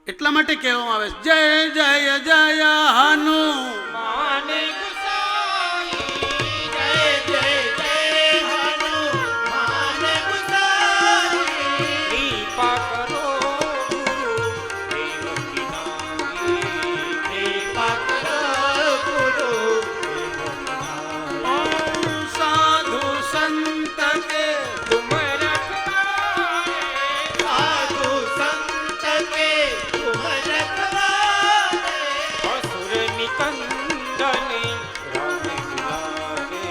એટલા માટે કહેવામાં આવે છે, જય જય જય હનુમાન ગુસાઈ જય જય જય હનુમાન ગુસાઈ કૃપા કરો ગુરુ દેવકી નામી કૃપા કરો ગુરુ દેવકી નામી સાધુ સંત કે तुम रखवारे साधु संत के तुम रखवारे असुर निकंदन राम दुलारे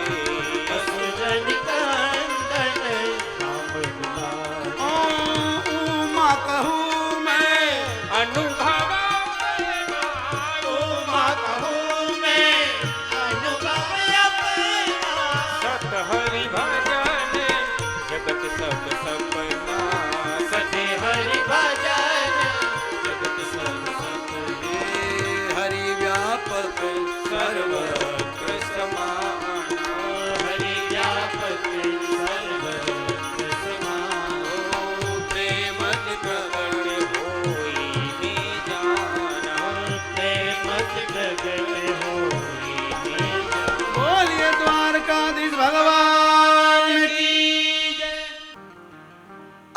असुर निकंदन राम दुलारे उमा कहूँ मैं अनुभव उमा कहूँ मैं अनुभव अपना सत हरि भजन जगत सब सपना सते हरि भजन जगत सब सपना हरि व्यापक सर्वत्र समाना हरि व्यापक सर्वत्र समाना प्रेम प्रगट होई निजाना प्रेम प्रगट होई निजाना बोलिए द्वारकाधीश भगवान की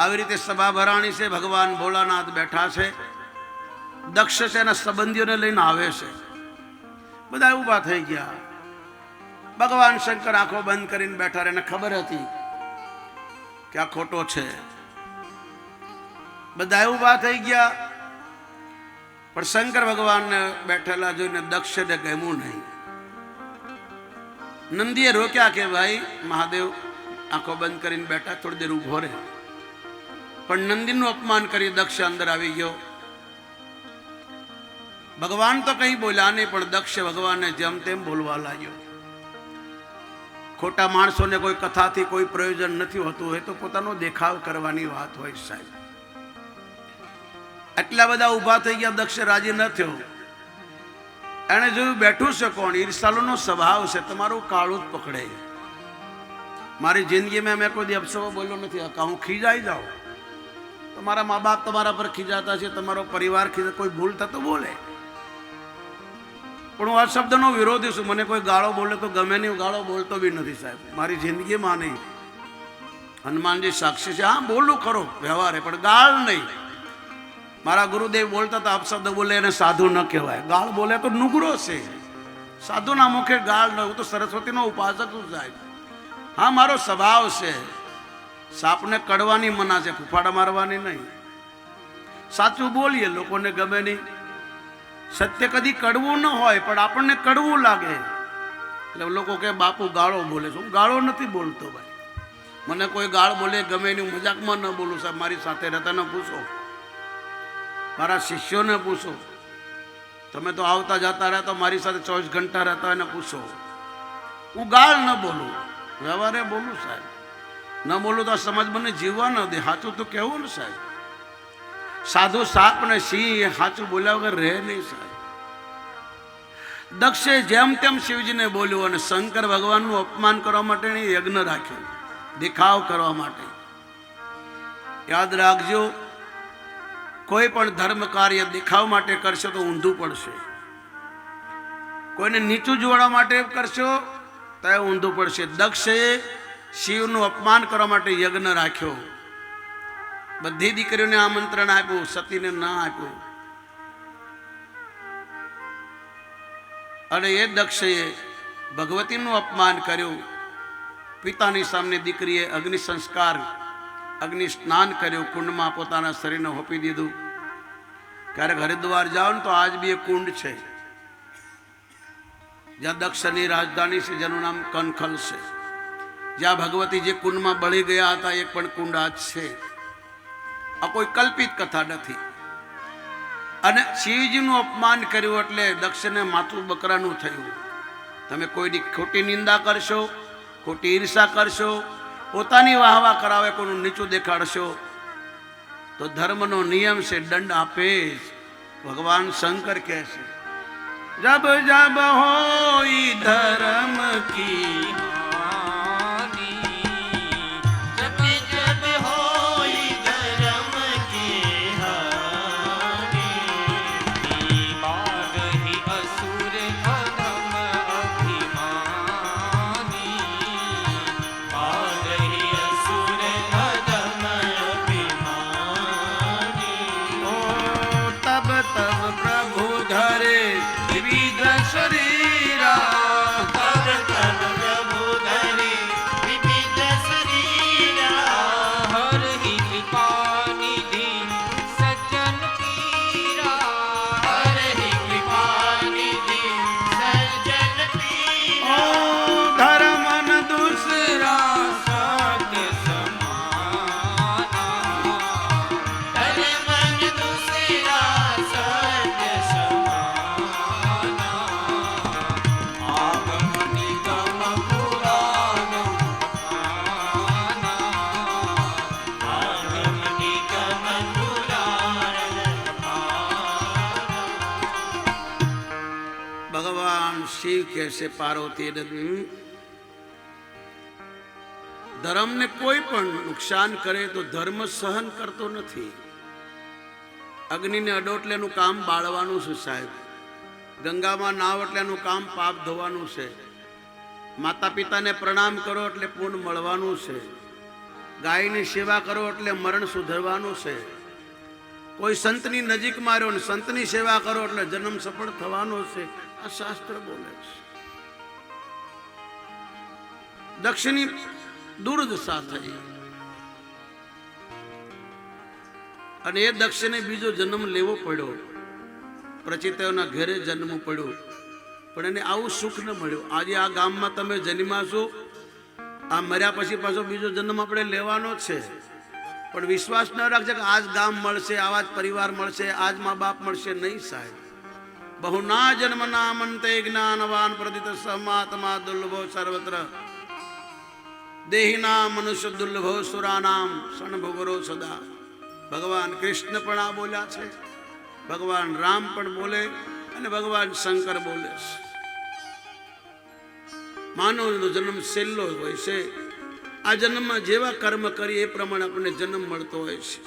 આવી રીતે સભા ભરાણી છે. ભગવાન ભોળાનાથ બેઠા છે. દક્ષ છે એના સંબંધીઓને લઈને આવે છે. બધા ઊભા થઈ ગયા. ભગવાન શંકર આંખો બંધ કરીને બેઠા રહે. એને ખબર હતી કે આ ખોટો છે. બધા ઊભા થઈ ગયા, પણ શંકર ભગવાનને બેઠેલા જોઈને દક્ષને ગમ્યું નહીં. નંદીએ રોક્યા કે ભાઈ મહાદેવ આંખો બંધ કરીને બેઠા, થોડી દેર ઊભો રહે. પણ નંદીનું અપમાન કરી દક્ષ અંદર આવી ગયો. ભગવાન તો કંઈ બોલ્યા નહીં, પણ દક્ષ ભગવાનને જેમ તેમ બોલવા લાગ્યો. ખોટા માણસોને કોઈ કથાથી કોઈ પ્રયોજન નથી હોતું, એ તો પોતાનો દેખાવ કરવાની વાત હોય સાહેબ. એટલા બધા ઊભા થઈ ગયા, દક્ષ રાજી ન થયો. એને જોયું બેઠું છે કોણ, ઈર્ષાલુનો સ્વભાવ છે, તમારું કાળું જ પકડે. મારી જિંદગીમાં મેં કોઈ દી અપશબ્દ બોલ્યો નથી. હું ખીજાઈ જાઉં, તમારા મા બાપ તમારા પર ખીજાતા છે, તમારો પરિવાર ખીજા, કોઈ ભૂલ થતો બોલે, પણ હું આ શબ્દનો વિરોધી છું. મને કોઈ ગાળો બોલે તો ગમે નહીં, ગાળો બોલતો બી નથી સાહેબ, મારી જિંદગીમાં નહીં. હનુમાનજી સાક્ષી છે. હા બોલું ખરો વ્યવહારે, પણ ગાળ નહીં. મારા ગુરુદેવ બોલતા હતા, અપશબ્દ બોલે એને સાધુ ન કહેવાય, ગાળ બોલે તો નુગરો છે. સાધુના મુખે ગાળ ન. હું તો સરસ્વતીનો ઉપાસક છું સાહેબ. હા મારો સ્વભાવ છે, સાપને કડવાની મના છે, ફૂફાડા મારવાની નહીં. સાચું બોલીએ, લોકોને ગમે નહીં. સત્ય કદી કડવું ન હોય, પણ આપણને કડવું લાગે એટલે લોકો કે બાપુ ગાળો બોલે છે. હું ગાળો નથી બોલતો ભાઈ. મને કોઈ ગાળ બોલે ગમે નહીં, હું મજાકમાં ન બોલું સાહેબ. મારી સાથે રહેતાને પૂછો, મારા શિષ્યોને પૂછો, તમે તો આવતા જતા રહેતા, મારી સાથે 24 ઘંટા રહેતા એને પૂછો. હું ગાળ ન બોલું, વ્યવહારે બોલું સાહેબ. ન બોલું તો આ સમાજ મને જીવવા ન દે. સાચું તો કહેવું ને સાહેબ. સાધુ સાપ ને સિંહ સાચું બોલ્યા વગર રહે નહીં સાહેબ. દક્ષે જેમ તેમ શિવજીને બોલ્યું અને શંકર ભગવાનનું અપમાન કરવા માટે યજ્ઞ રાખ્યો, દેખાવ કરવા માટે. યાદ રાખજો, કોઈ પણ ધર્મ કાર્ય દેખાવ માટે કરશો તો ઊંધું પડશે. કોઈને નીચું જોડવા માટે કરશો તો ઊંધું પડશે. દક્ષે શિવનું અપમાન કરવા માટે યજ્ઞ રાખ્યો. બધી દીકરીઓને આમંત્રણ આપ્યું, સતીને ના આપ્યું. અને એ દક્ષે ભગવતીનું અપમાન કર્યું. પિતાની સામે દીકરીએ અગ્નિ સંસ્કાર, અગ્નિ સ્નાન કર્યું, કુંડમાં પોતાના શરીરને હોપી દીધું. ક્યારેક હરિદ્વાર જાઓ ને તો આજ બી એક કુંડ છે જ્યાં દક્ષની રાજધાની છે, જેનું નામ કનખલ છે. જ્યાં ભગવતી જે કુંડમાં બળી ગયા હતા, એક પણ કુંડ આજ છે. આ કોઈ કલ્પિત કથા નથી. અને શિવજીનું અપમાન કર્યું એટલે દક્ષને માથું બકરાનું થયું. તમે કોઈની ખોટી નિંદા કરશો, ખોટી ઈર્ષા કરશો, પોતાની વાહવા કરાવે, કોઈનું નીચું દેખાડશો તો ધર્મનો નિયમ છે, દંડ આપે જ. ભગવાન શંકર કહે છે, જબ જબ હોઈ ધર્મ કી શિવ કહેશે પાર્વતી ધર્મને કોઈ પણ નુકસાન કરે તો ધર્મ સહન કરતો નથી. અગ્નિને અડો એટલે એનું કામ બાળવાનું છે સાહેબ. ગંગામાં નાવ એટલે એનું કામ પાપ ધોવાનું છે. માતા પિતાને પ્રણામ કરો એટલે પુણ્ય મળવાનું છે. ગાયની સેવા કરો એટલે મરણ સુધરવાનું છે. કોઈ સંતની નજીકમાં રહ્યો ને સંતની સેવા કરો એટલે જન્મ સફળ થવાનો છે. આ શાસ્ત્ર બોલે છે. દક્ષની દુર્દશા થઈ અને એ દક્ષને બીજો જન્મ લેવો પડ્યો. પ્રચિતના ઘરે જન્મ પડ્યો પણ એને આવું સુખ ન મળ્યું. આજે આ ગામમાં તમે જન્મ્યા છો, આ મર્યા પછી પાછો બીજો જન્મ આપણે લેવાનો છે. પણ વિશ્વાસ ન રાખજે કે આજ ગામ મળશે, આવા જ પરિવાર મળશે, આજ મા બાપ મળશે. નહીં સાહેબ. બહુના જન્મ નામંતે જ્ઞાનવાન પ્રદિત સમાત્મા દુર્લભો સર્વત્ર દેહિના મનુષ્ય દુર્લભો સુરાનામ સણભુગરો સદા. ભગવાન કૃષ્ણ પણ આ બોલ્યા છે, ભગવાન રામ પણ બોલે અને ભગવાન શંકર બોલે છે. માનવનો જન્મ છેલ્લો હોય છે. આ જન્મમાં જેવા કર્મ કરીએ એ પ્રમાણે આપણને જન્મ મળતો હોય છે.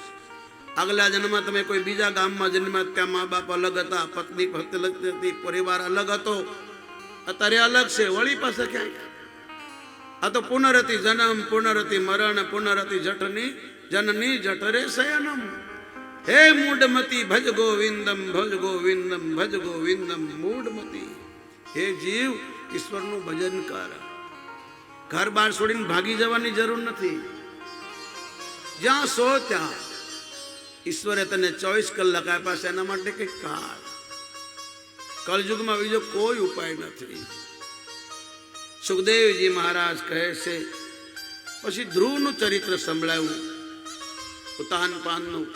આગલા જન્મમાં તમે કોઈ બીજા ગામમાં જન્મ્યા, ત્યાં મા બાપ અલગ હતા, પત્ની અલગ હતી, પરિવાર અલગ હતો, અત્યારે અલગ છે. વળી પાસે ક્યાંય આ તો પુનરતિ જન્મ, પુનરતિ મરણ, પુનરતિ જઠની જનની જઠરે શયનમ. હે મૂઢમતી ભજ ગોવિંદમ, ભજ ગોવિંદમ, ભજ ગોવિંદમ મૂઢમતી. હે જીવ, ઈશ્વરનું ભજન કર. ઘર બાર છોડીને ભાગી જવાની જરૂર નથી. જ્યાં સો ત્યાં ઈશ્વરે તને 24 કલાક આપ્યા છે. એના માટે કઈ કાળ. કલયુગમાં બીજો કોઈ ઉપાય નથી. સુખદેવજી મહારાજ કહે છે, પછી ધ્રુવનું ચરિત્ર સંભળાયું, ઉતાનપાનનું.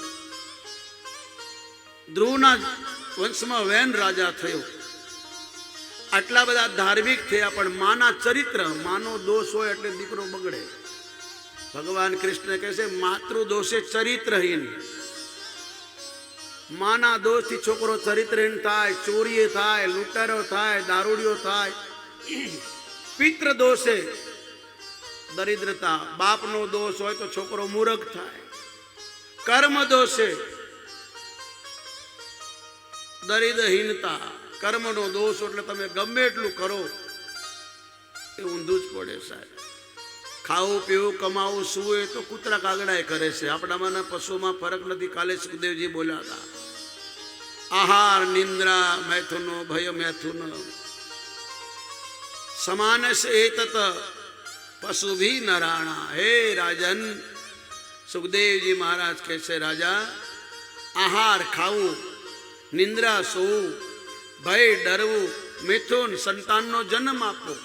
ધ્રુવના વંશમાં વેન રાજા થયો. આટલા બધા ધાર્મિક થયા પણ માના ચરિત્ર, માનો દોષ હોય એટલે દીકરો બગડે. ભગવાન કૃષ્ણ કહે છે, માતૃ દોષે ચરિત્રહીન. માના દોષથી છોકરો ચરિત્રહીન થાય, ચોરીએ થાય, લૂંટારો થાય, દારૂડિયો થાય. પિતૃ દોષે દરિદ્રતા, બાપનો દોષ હોય તો છોકરો મૂર્ખ થાય. કર્મ દોષે દરિદ્રહીનતા, કર્મનો દોષ એટલે તમે ગમે એટલું કરો એ ઊંધું જ પડે સાહેબ. ખાવું પીવું કમાવું સુવું એ તો કૂતરા કાગડા કરે છે. આપણામાં પશુમાં ફરક નથી. કાલે સુખદેવજી બોલ્યા હતા, આહાર નિંદ્રા મૈથુનો ભય મૈથુન સમાનસ એતત પશુ ભી નરાણા. હે રાજન, સુખદેવજી મહારાજ કહે છે, રાજા, આહાર ખાવું, નિંદ્રા સોવું, ભય ડરવું, મિથુન સંતાનનો જન્મ આપવો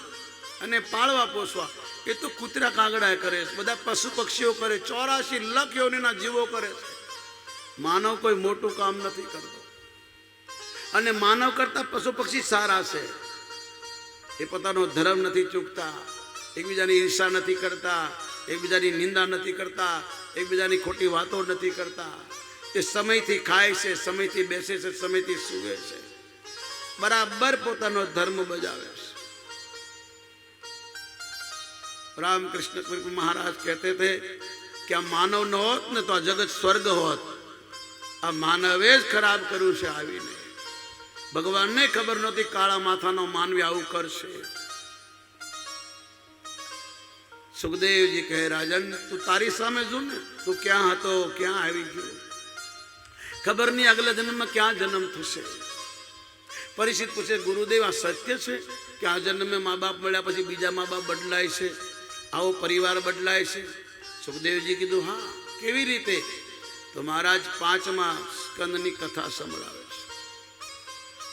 અને પાળવા પોષવા એ તો કૂતરા કાગડા કરે છે. બધા પશુ પક્ષીઓ કરે. 84 લાખ યોનિના જીવો કરે છે. માનવ કોઈ મોટું કામ નથી કરતો. અને માનવ કરતા પશુ પક્ષી સારા છે. એ પોતાનો ધર્મ નથી ચૂકતા, એકબીજાની ઈર્ષા નથી કરતા, એકબીજાની નિંદા નથી કરતા, એકબીજાની ખોટી વાતો નથી કરતા. એ સમયથી ખાય છે, સમયથી બેસે છે, સમયથી સૂવે છે. બરાબર પોતાનો ધર્મ બજાવે છે. રામકૃષ્ણ મહારાજ કહેતે થે કે આ માનવ ન હોત ને તો આ જગત સ્વર્ગ હોત. આ માનવે જ ખરાબ કર્યું છે આવીને. ભગવાનને ખબર નહોતી કાળા માથાનો માનવી આવું કરશે. સુખદેવજી કહે, રાજન, તું તારી સામે જો ને, તું ક્યાં હતો, ક્યાં આવી ગયો. ખબર નહીં આગલા જન્મમાં ક્યાં જન્મ થશે. પરિચિત પૂછે, ગુરુદેવ, આ સત્ય છે કે આ જન્મે મા બાપ મળ્યા પછી બીજા મા બાપ બદલાય છે, આવો પરિવાર બદલાય છે? સુખદેવજી કીધું, હા. કેવી રીતે? તો મહારાજ 5મા સ્કંદની કથા સંભળાવે છે.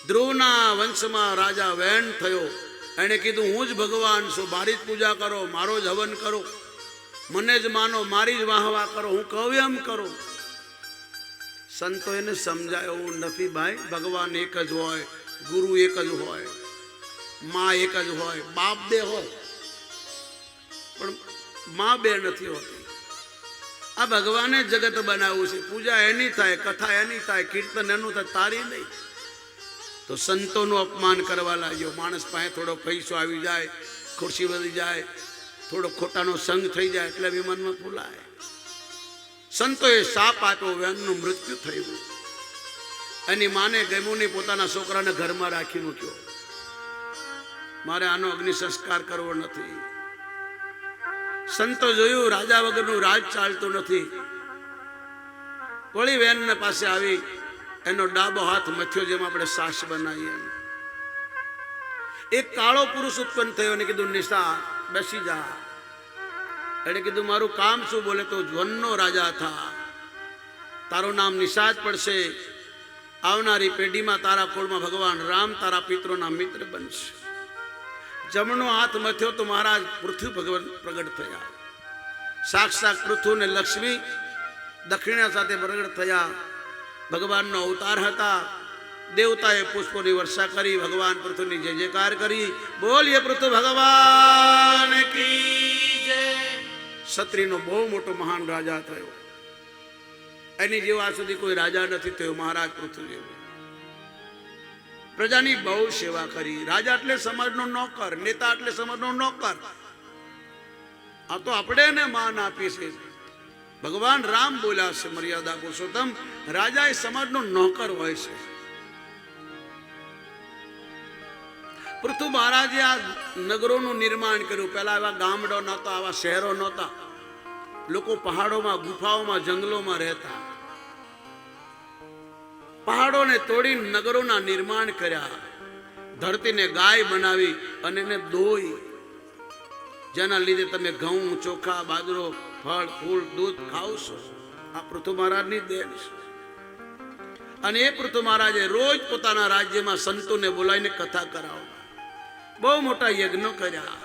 ધ્રુવના વંશમાં રાજા વેન થયો. એણે કીધું, હું જ ભગવાન છું, મારી જ પૂજા કરો, મારો જ હવન કરો, મને જ માનો, મારી જ વાહવા કરો, હું કહું એમ કરો. સંતો એને સમજાય એવું નથી ભાઈ. ભગવાન એક જ હોય, ગુરુ એક જ હોય, માં એક જ હોય, બાપ બે હોય પણ માં બે નથી હોતી. આ ભગવાને જગત બનાવ્યું છે. પૂજા એની થાય, કથા એની થાય, કીર્તન એનું થાય, તારી નહીં. તો સંતોનું અપમાન કરવા લાગ્યો. માણસ પાસે થોડો પૈસો આવી જાય, ખુરશી વધી જાય, થોડો ખોટાનો સંગ થઈ જાય એટલે વિમાનમાં ફૂલાય. સંતોએ સાપ આપ્યો, વેનનું મૃત્યુ થયું. એની માને ગમ્યું નહીં, પોતાના છોકરાને ઘરમાં રાખી મૂક્યો. મારે આનો અગ્નિ સંસ્કાર કરવો નથી. સંતો જોયું રાજા વગરનું રાજ ચાલતું નથી. વળી વેનને પાસે આવી એનો ડાબો હાથ મથ્યો, જેમ આપણે સાસ બનાવીએ. એક કાળો પુરુષ ઉત્પન્ન થયો અને કીધું, નિશા બેસી જા. એને કીધું, મારું કામ શું? બોલે, તો વનનો રાજા થા, તારું નામ નિશાદ પડશે. આવનારી પેઢીમાં તારા કુળમાં ભગવાન રામ તારા પિતરોના મિત્ર બનશે. જમણો હાથ મથ્યો તો મહારાજ પૃથ્વી ભગવાન પ્રગટ થયા. સાક્ષાત પૃથ્વી ને લક્ષ્મી દક્ષિણા સાથે પ્રગટ થયા. ભગવાનનો અવતાર હતા. દેવતાએ પુષ્પોની વર્ષા કરી, ભગવાન પૃથ્વીની જય જયકાર કરી. બોલીએ પૃથ્વી ભગવાન કી જય. ક્ષત્રિયનો બહુ મોટો મહાન રાજા થયો. એની જેવો આજ સુધી કોઈ રાજા નથી થયો, મહારાજ પૃથ્વી. પ્રજાની બહુ સેવા કરી. રાજા એટલે સમાજનો નોકર, નેતા એટલે સમાજનો નોકર. આ તો આપણે એને માન આપીએ છીએ. ભગવાન રામ બોલ્યા છે મર્યાદા પુરુષોત્તમ, રાજા એ સમાજનો નોકર હોય છે. પૃથ્વી મહારાજે આ નગરોનું નિર્માણ કર્યું. પહેલા આવા ગામડો નહોતા, આવા શહેરો નહોતા. લોકો પહાડોમાં, ગુફાઓમાં, જંગલોમાં રહેતા. પહાડોને તોડી નગરોના નિર્માણ કર્યા. ધરતીને ગાય બનાવી અને એને દોઈ, જેના લીધે તમે ઘઉં, ચોખા, બાજરો, ફળ, ફૂલ, દૂધ ખાવ છો. આ પૃથ્વી મહારાજની દેન છે. અને એ પૃથ્વી મહારાજે રોજ પોતાના રાજ્યમાં સંતોને બોલાવીને કથા કરાવો. બહુ મોટા યજ્ઞો કર્યા.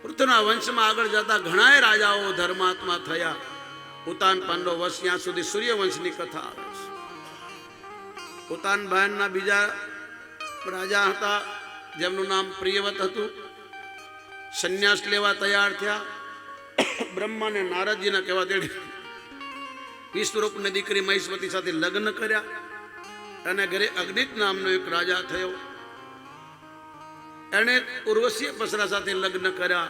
પૃથ્વીના વંશમાં આગળ જતા ઘણા રાજાઓ ધર્માત્મા થયા. ઉતાન પાંડવ વંશ, ત્યાં સુધી સૂર્યવંશની કથા આવે છે. ઉતાન ભાઈના બીજા રાજા હતા, જેમનું નામ પ્રિયવત હતું. સંન્યાસ લેવા તૈયાર થયા. બ્રહ્માને નારદજીના કહેવા દે વિશ્વરૂપની દીકરી મહેશ્વતી સાથે લગ્ન કર્યા. અને ઘરે અગ્નિત નામનો એક રાજા થયો. એણે ઉર્વશી પસરા સાથે લગ્ન કર્યા.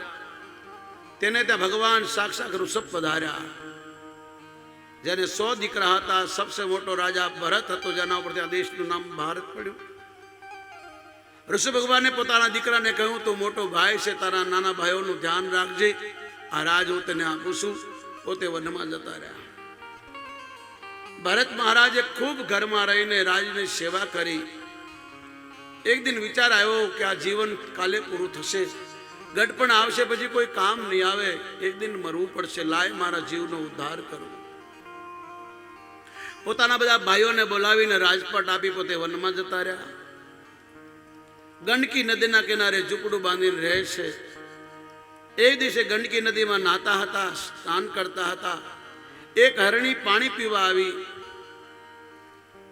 તેને ત્યાં ભગવાન સાક્ષાત ઋષભ પધાર્યા. જેને 100 દીકરા હતા. સબસે મોટો રાજા ભરત હતો, જેના ઉપરથી આ દેશનું નામ ભારત પડ્યું. ઋષિ ભગવાને પોતાના દીકરાને કહ્યું, તું મોટો ભાઈ છે, તારા નાના ભાઈઓનું ધ્યાન રાખજે. આ રાજ હું તને આપું છું. પોતે વનમાં જતા રહ્યા. ભરત મહારાજે ખૂબ ઘરમાં રહીને રાજની સેવા કરી. એક દિન વિચાર આવ્યો કે આ જીવન કાલે પૂરું થશે, ગઢપણ આવશે, પછી કોઈ કામ નહીં આવે, એક દિન મરવું પડશે. લાય મારા જીવનો ઉદ્ધાર કરો. પોતાના બધા ભાઈઓને બોલાવીને રાજપાટ આપી પોતે વનમાં જતા રહ્યા. ગંડકી નદીના કિનારે ઝૂંપડું બાંધીને રહે છે. એક દિવસે ગંડકી નદીમાં નાતા હતા, સ્નાન કરતા હતા. એક હરણી પાણી પીવા આવી.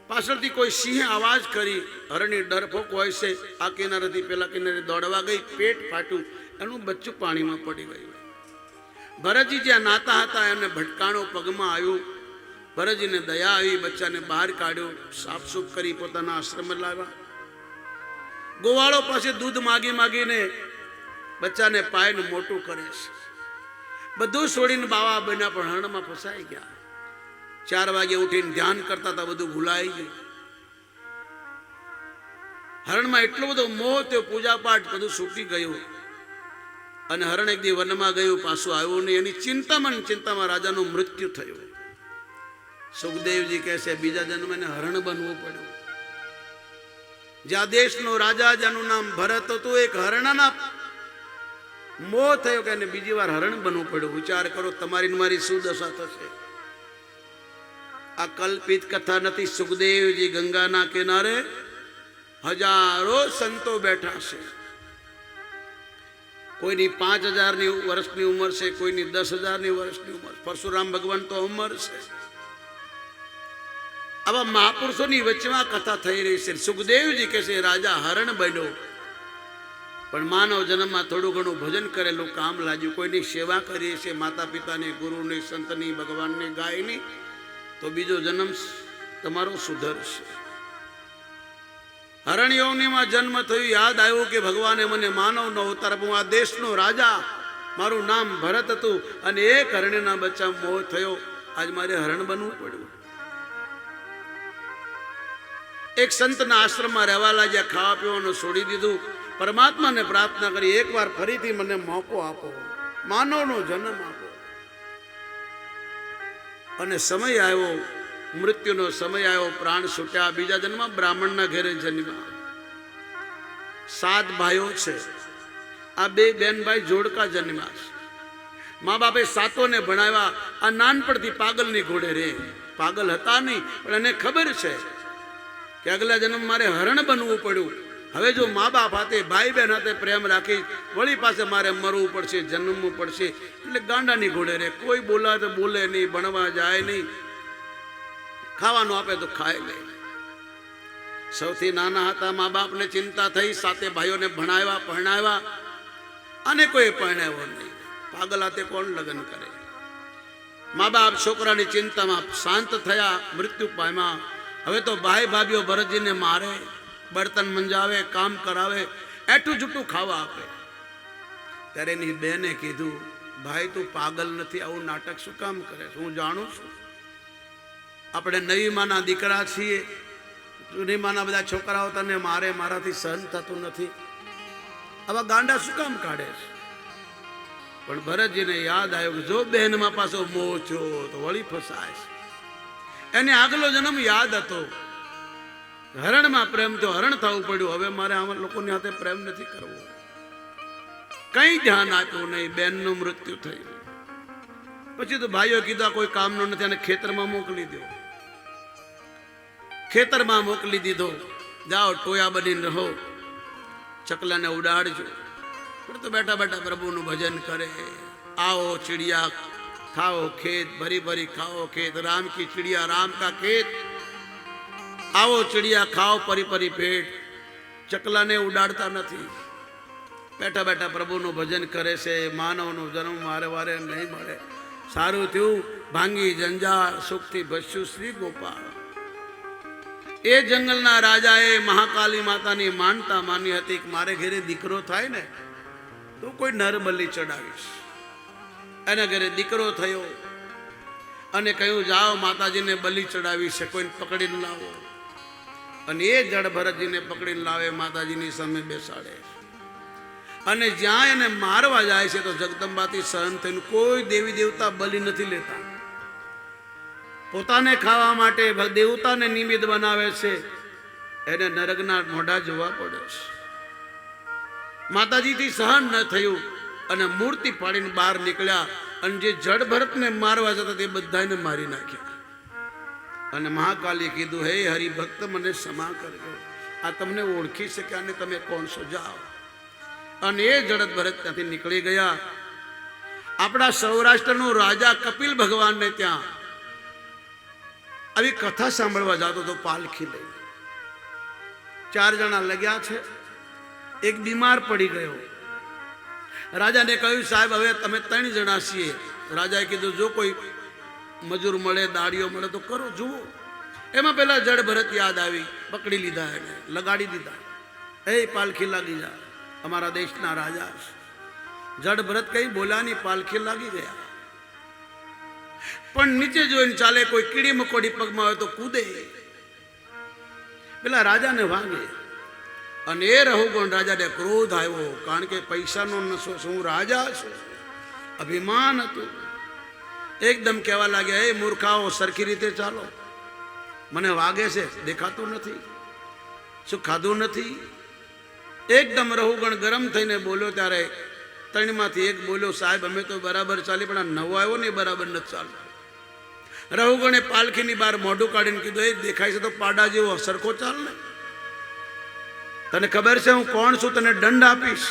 પાછળથી કોઈ સિંહે અવાજ કરી. હરણી ડરપોક હોય છે, આ કિનારેથી પેલા કિનારે દોડવા ગઈ, પેટ ફાટ્યું, એનું બચ્ચું પાણીમાં પડી ગયું. ભરતજી જ્યાં નાતા હતા એને ભટકાણો પગમાં આવ્યું. ભરતજીને દયા આવી, બચ્ચાને બહાર કાઢ્યો, સાફસૂફ કરી પોતાના આશ્રમ લાવ્યા. ગોવાળો પાસે દૂધ માગી માગીને બચ્ચાને પાયને મોટું કરે છે. બધું છોડીને બાવા બન્યા, પણ હરણમાં ફસાઈ ગયા. 4 વાગે ઉઠીને ધ્યાન કરતા હતા, બધું ભૂલાઈ ગયું. હરણમાં એટલો બધો મોહ થયો, પૂજા પાઠ બધું છૂટી ગયું. અને હરણ એક દી વનમાં ગયું, પાછું આવ્યું નહીં. એની ચિંતામાં રાજાનું મૃત્યુ થયું. સુખદેવજી કહે છે, બીજા જન્મે એને હરણ બનવું પડ્યું. જ્યાં દેશનો રાજા, જેનું નામ ભરત હતું, એક હરણના મોહ થયો કે એને બીજી વાર હરણ બનવું પડ્યું. વિચાર કરો, તમારી મારી શું દશા થશે. આ કલ્પિત કથા નથી. સુખદેવજી ગંગાના કિનારે હજારો સંતો બેઠા છે. કોઈની 5000ની વર્ષની ઉંમર છે, કોઈની 10,000ની વર્ષની ઉંમર. પરશુરામ ભગવાન તો અમર છે. આવા મહાપુરુષોની વચ્ચેમાં કથા થઈ રહી છે. સુખદેવજી કહે છે, રાજા હરણ બન્યો, પણ માનવ જન્મમાં થોડું ઘણું ભજન કરેલું કામ લાગ્યું. કોઈની સેવા કરીએ છીએ, માતા પિતાની, ગુરુની, સંતની, ભગવાનની, ગાયની, તો બીજો જન્મ તમારો સુધરશે. હરણ્યોનીમાં જન્મ થયું, યાદ આવ્યું કે ભગવાને મને માનવનો અવતાર, હું આ દેશનો રાજા, મારું નામ ભરત હતું અને એક હરણીના બચ્ચા મોહ થયો, આજ મારે હરણ બનવું પડ્યું. એક સંતના આશ્રમમાં રહેવા લાગ્યા, ખાવા પીવાનું છોડી દીધું, પરમાત્માને પ્રાર્થના કરી એકવાર ફરીથી મને મોકો આપો, માનવનો જન્મ આપો. અને સમય આવ્યો, મૃત્યુનો સમય આવ્યો, પ્રાણ છૂટ્યા. બીજા જન્મ બ્રાહ્મણના ઘરે જન્મ્યા. 7 ભાઈઓ છે, આ 2 બેન ભાઈ જોડકા જન્મ્યા છે. મા બાપે 7ને ભણાવ્યા. આ નાનપણથી પાગલની ઘોડે રે, પાગલ હતા નહીં, પણ એને ખબર છે કે આગલા જન્મ મારે હરણ બનવું પડ્યું. હવે જો મા બાપ હાથે, ભાઈ બહેન હાથે પ્રેમ રાખી, વળી પાસે મારે મરવું પડશે, જન્મવું પડશે, એટલે ગાંડાની ઘોડે રે. કોઈ બોલા તો બોલે નહીં, ભણવા જાય નહીં, ખાવાનું આપે તો ખાય નહીં. સૌથી નાના હતા, મા બાપને ચિંતા થઈ, 7 ભાઈઓને ભણાવ્યા, પરણાવ્યા, અને કોઈ પરણાવ્યો નહીં. પાગલ હાથે કોણ લગ્ન કરે? મા બાપ છોકરાની ચિંતામાં શાંત થયા, મૃત્યુ પામ્યા. હવે તો ભાઈ ભાભીઓ ભરતજીને મારે, બર્તન મંજાવે, કામ કરાવે, એઠું જૂઠું ખાવા આપે. ત્યારે એની બેને કીધું, ભાઈ તું પાગલ નથી, આવું નાટક શું કામ કરે? હું જાણું છું, આપણે નવી માના દીકરા છીએ, જૂની માના બધા છોકરાઓ તને મારે, મારાથી સહન થતું નથી, આવા ગાંડા શું કામ કાઢે છે? પણ ભરતજીને યાદ આવ્યું કે જો બહેનમાં પાછો મોહ થયો તો વળી ફસાય છે. એને આગલો જન્મ યાદ હતો, હરણમાં પ્રેમ થયો, હરણ થવું પડ્યું. હવે મારે આમાં લોકોની હાથે પ્રેમ નથી કરવો. કઈ ધ્યાન આપ્યું નહીં, બેનનું મૃત્યુ થયું. પછી તો ભાઈઓ કીધા કોઈ કામનો નથી, અને ખેતરમાં મોકલી દો. ખેતરમાં મોકલી દીધો, જાઓ ટોયા બનીને રહો, ચકલાને ઉડાડજો. પણ તો બેઠા બેઠા પ્રભુનું ભજન કરે. आओ चिड़िया खाओ खेत, भरी भरी खाओ खेत, राम की चिड़िया राम का खेत. आओ चिड़िया खाओ परी परी पेट. चकला ने उड़ाड़ता નથી, બેઠા બેઠા પ્રભુનું ભજન કરે છે. માનવનો જન્મ વારે વારે નહીં મળે. સારું થયું ભાંગી જંજાળ, સુખથી ભસ્યું શ્રી ગોપાળ. એ જંગલના રાજાએ મહાકાલી માતાની માનતા માની હતી કે મારે ઘરે દીકરો થાય ને તો કોઈ નર બલિ ચડાવીશ. એના ઘરે દીકરો થયો અને કહ્યું જાઓ માતાજીને બલિ ચડાવી છે, કોઈને પકડીને લાવો. અને એ જડ ભરતજીને પકડીને લાવે, માતાજીની સામે બેસાડે. અને જ્યાં એને મારવા જાય છે તો જગદંબાથી સહન થઈને કોઈ દેવી દેવતા બલિ નથી લેતા. પોતાને ખાવા માટે દેવતાને નિમિત્ત બનાવે છે. એને નરકના મોઢા જોવા પડે છે. માતાજીથી સહન ન થયું અને મૂર્તિ પાડીને બહાર નીકળ્યા. અને જે જડ ભરતને મારવા જતા તે બધાને મારી નાખ્યા. અને મહાકાલીએ કીધું, હે હરિભક્ત મને ક્ષમા કરજો, આ તમને ઓળખી શક્યા ને તમે કોણ છો, જાઓ. અને એ જડ ભરત ત્યાંથી નીકળી ગયા. આપણા સૌરાષ્ટ્રનો રાજા કપિલ ભગવાનને ત્યાં આવી કથા સાંભળવા જતો તો પાલખી લઈ. 4 જણા લગ્યા છે, એક બીમાર પડી ગયો. રાજાને કહ્યું, સાહેબ હવે તમે 3 જણા છીએ. રાજાએ કીધું, જો કોઈ મજૂર મળે, દાડીઓ મળે તો કરો, જુઓ. એમાં પેલા જડ ભરત યાદ આવી, પકડી લીધા, એને લગાડી દીધા. એ પાલખી લાગી જા, અમારા દેશના રાજા. જડ ભરત કઈ બોલ્યા નહીં, પાલખી લાગી ગયા. પણ નીચે જોઈને ચાલે, કોઈ કીડી મકોડી પગમાં હોય તો કૂદે. પેલા રાજાને વાગે. અને એ રહુગણ રાજાને ક્રોધ આવ્યો, કારણ કે પૈસાનો નશો, શું રાજા છું, અભિમાન હતું. એકદમ કહેવા લાગ્યા, એ મૂર્ખાઓ સરખી રીતે ચાલો, મને વાગે છે, દેખાતું નથી, શું ખાધું નથી. એકદમ રહુગણ ગરમ થઈને બોલ્યો. ત્યારે 3માંથી એક બોલ્યો, સાહેબ અમે તો બરાબર ચાલી, પણ આ નવો આવ્યો ને બરાબર નથી ચાલતો. રહુગણે પાલખીની બહાર મોઢું કાઢીને કીધું, એ દેખાય છે તો પાડા જેવો, સરખો ચાલ ને, તને ખબર છે હું કોણ છું, તને દંડ આપીશ.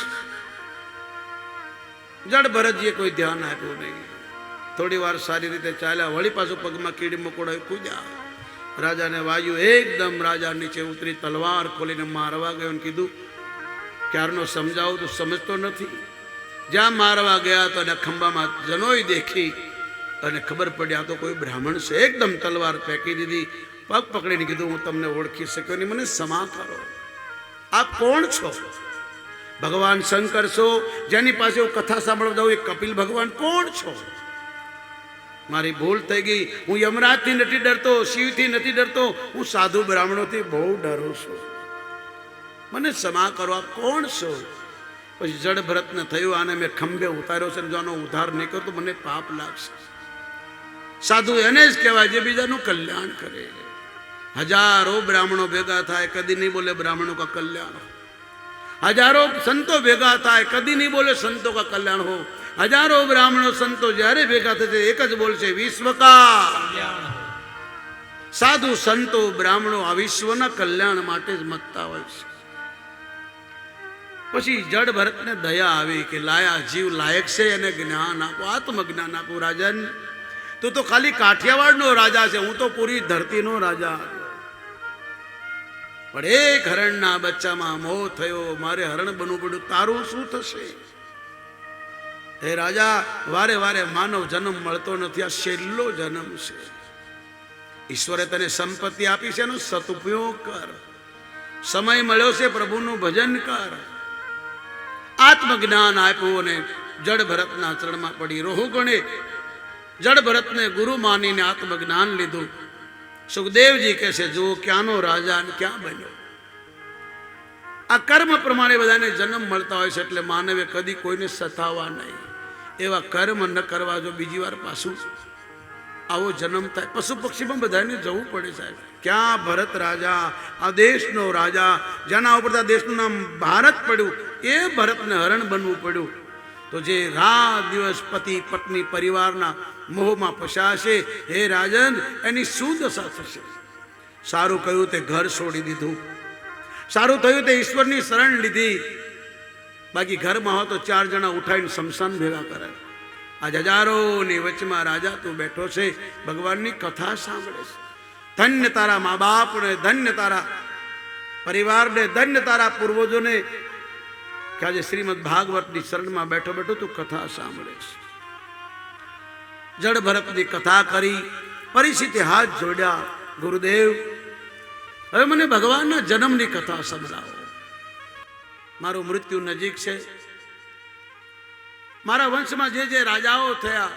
જડ ભરતજીએ કોઈ ધ્યાન આપ્યું નહીં. થોડી વાર સારી રીતે ચાલ્યા, વળી પાછું પગમાં કીડી મકોડા કૂદ્યા. રાજાને વાગ્યું. એકદમ રાજા નીચે ઉતરી તલવાર ખોલીને મારવા ગયો. કીધું, ક્યારનો સમજાવું તો સમજતો નથી. જ્યાં મારવા ગયા તો એના ખંભામાં જનોઈ દેખી અને ખબર પડી આ તો કોઈ બ્રાહ્મણ છે. એકદમ તલવાર ફેંકી દીધી. પગ પકડીને કીધું, હું તમને ઓળખી શક્યો નહીં, મને ક્ષમા કરો. આપ કોણ છો? ભગવાન શંકર છો, જેની પાસે હું કથા સાંભળવા જાઉં એ કપિલ ભગવાન કોણ છો? મારી ભૂલ થઈ ગઈ. હું યમરાજથી નથી ડરતો, શિવથી નથી ડરતો, હું સાધુ બ્રાહ્મણોથી બહુ ડરું છું. મને ક્ષમા કરો, આપ કોણ છો? પછી જડ ભરતને થયું, આને મેં ખંભે ઉતાર્યો છે, જો આનો ઉદ્ધાર નહીં કરતો મને પાપ લાગશે. સાધુ એને જ કહેવાય જે બીજાનું કલ્યાણ કરે. હજારો બ્રાહ્મણો ભેગા થાય, કદી નહીં બોલે બ્રાહ્મણો કા કલ્યાણ. હજારો સંતો ભેગા થાય, કદી નહીં બોલે સંતો કા કલ્યાણ હો. હજારો બ્રાહ્મણો સંતો જ્યારે ભેગા થશે એક જ બોલશે વિશ્વ કા. સાધુ સંતો બ્રાહ્મણો આ વિશ્વના કલ્યાણ માટે જ મતતા હોય છે. પછી જડ ભરતને દયા આવી કે લાયા જીવ લાયક છે એને જ્ઞાન આપો, આત્મજ્ઞાન આપો. રાજન, તું તો ખાલી કાઠિયાવાડનો રાજા છે, હું તો પૂરી ધરતીનો રાજા. પણ એક હરણના બચ્ચામાં મોહ થયો, મારે હરણ બનવું પડ્યું, તારું શું થશે? હે રાજા, વારે વારે માનવ જન્મ મળતો નથી, આ છેલ્લો જન્મ છે. ઈશ્વરે તને સંપત્તિ આપી છે, એનો સદુપયોગ કર. સમય મળ્યો છે, પ્રભુનું ભજન કર. આત્મજ્ઞાન આપ્યું અને જડ ભરતના ચરણમાં પડી. રોહુગણે જડ ભરતને ગુરુ માનીને આત્મજ્ઞાન લીધું. સુખદેવજી કહે છે, જો ક્યાંનો રાજા અને ક્યાં બન્યો. આ કર્મ પ્રમાણે બધાને જન્મ મળતા હોય છે, એટલે માનવે કદી કોઈને સતાવવા નહીં. એવા કર્મ ન કરવા. જો બીજી વાર પાછું આવો જન્મ થાય, પશુ પક્ષીમાં બધાને જવું પડે સાહેબ. ક્યાં ભરત રાજા, આ દેશનો રાજા, જેના ઉપર આ દેશનું નામ ભારત પડ્યું, એ ભરતને હરણ બનવું પડ્યું. તો જે રાત દિવસ પતિ પત્ની પરિવારના મોહમાં ફસાશે, હે રાજન, એની શું દશા થશે? સારું કહ્યું તે ઘર છોડી દીધું, સારું થયું તે ઈશ્વરની શરણ લીધી. બાકી ઘરમાં હો તો 4 જણા ઉઠાવીને શમશાન ભેગા કરે. આજ હજારોની વચમાં રાજા તું બેઠો છે, ભગવાનની કથા સાંભળે છે. ધન્ય તારા મા બાપને, ધન્ય તારા પરિવારને, ધન્ય તારા પૂર્વજોને કે આજે શ્રીમદ ભાગવતની શરણમાં બેઠો બેઠો તું કથા સાંભળે છે. જડ ભરતની કથા કરી, પરિસ્થિતિ હાથ જોડ્યા. ગુરુદેવ, હવે મને ભગવાનના જન્મની કથા સંભળાવો. મારું મૃત્યુ નજીક છે. મારા વંશમાં જે જે રાજાઓ થયા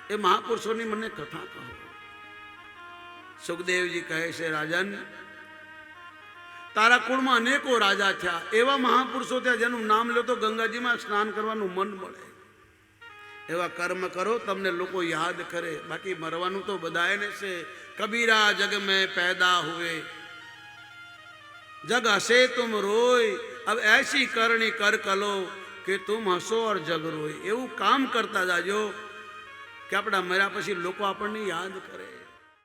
એ મહાપુરુષોની મને કથા કહો. સુખદેવજી કહે છે, રાજન, તારા કુળમાં અનેકો રાજા થયા, એવા મહાપુરુષો થયા જેનું નામ લો તો ગંગાજીમાં સ્નાન કરવાનું મન મળે. એવા કર્મ કરો, તમને લોકો યાદ કરે. બાકી મરવાનું તો બધાને છે. કબીરા જગ મેં પેદા હુએ, जग हसे तुम रोय, अब ऐसी करनी कर कलो कि तुम हसो और जग रोय. એવું કામ કરતા જાજો કે આપણા મર્યા પછી લોકો આપણને યાદ કરે.